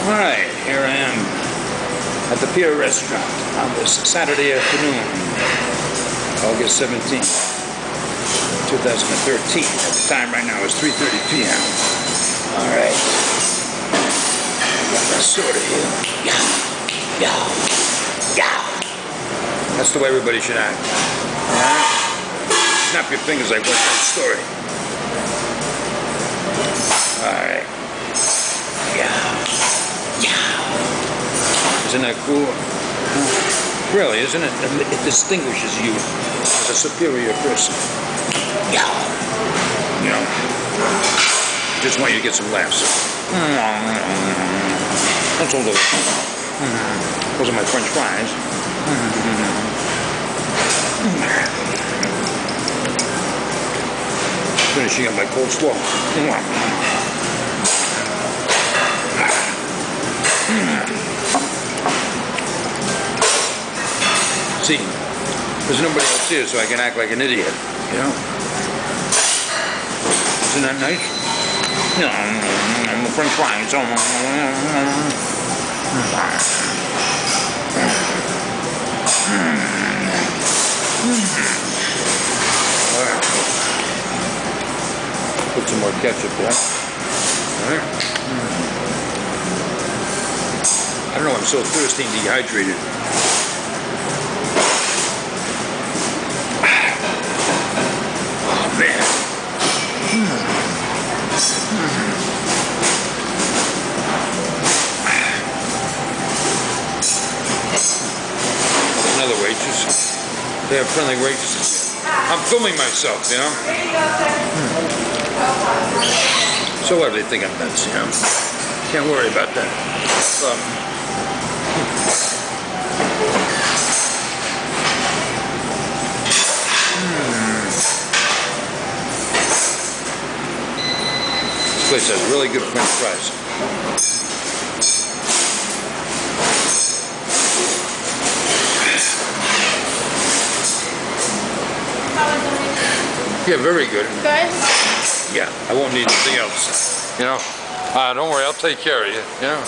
Alright, here I am at the Pier restaurant on this Saturday afternoon, August 17th, 2013. The time right now is 3:30 p.m. Alright. Got my soda here. Yeah. That's the way everybody should act. Alright? Snap your fingers like West Side Story. Alright. Yeah. Isn't that cool? Really, isn't it? It distinguishes you as a superior person. Yeah. You know? Just want you to get some laughs. That's all those. Those are my French fries. Finishing up my coleslaw. See, there's nobody else here, so I can act like an idiot, you know? Isn't that nice? The French fries. Alright. Put some more ketchup there. Alright. I don't know, I'm so thirsty and dehydrated. Oh, man. Another waitress. They have friendly waitresses here. I'm filming myself, you know? So what, they think I'm nuts, you know? Can't worry about that. This place has really good French fries. Yeah, very good. Good? Yeah, I won't need anything else. You know? Don't worry, I'll take care of you. You know?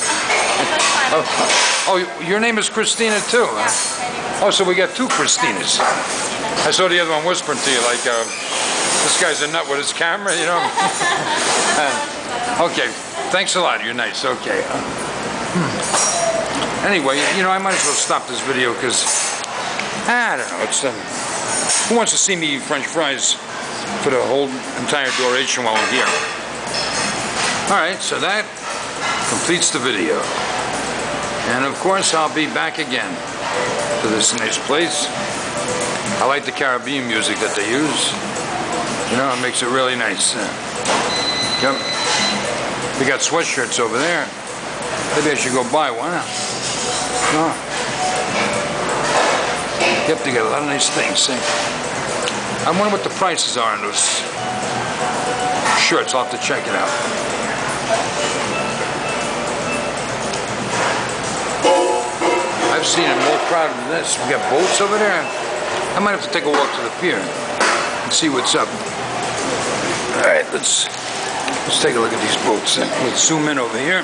Oh, your name is Christina too? Yeah, Oh, so we got two Christinas. I saw the other one whispering to you like, this guy's a nut with his camera, you know? Okay, thanks a lot. You're nice. Okay. Anyway, you know, I might as well stop this video because, I don't know, it's, who wants to see me eat French fries for the whole entire duration while I'm here? Alright, so that completes the video. And of course, I'll be back again to this nice place. I like the Caribbean music that they use. You know, it makes it really nice. Yep. We got sweatshirts over there. Maybe I should go buy one. No. Yep, they got a lot of nice things. See? I wonder what the prices are on those shirts. I'll have to check it out. I've seen it more crowded than this. We got boats over there. I might have to take a walk to the pier and see what's up. All right, let's take a look at these boats. Let's zoom in over here.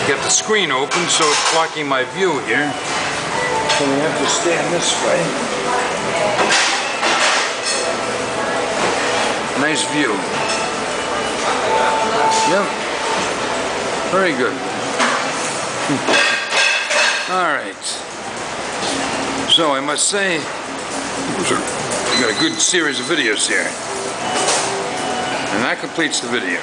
Get the screen open so it's blocking my view here. So we have to stand this way. Nice view. Yep. Very good. All right. So I must say, we got a good series of videos here. And that completes the video.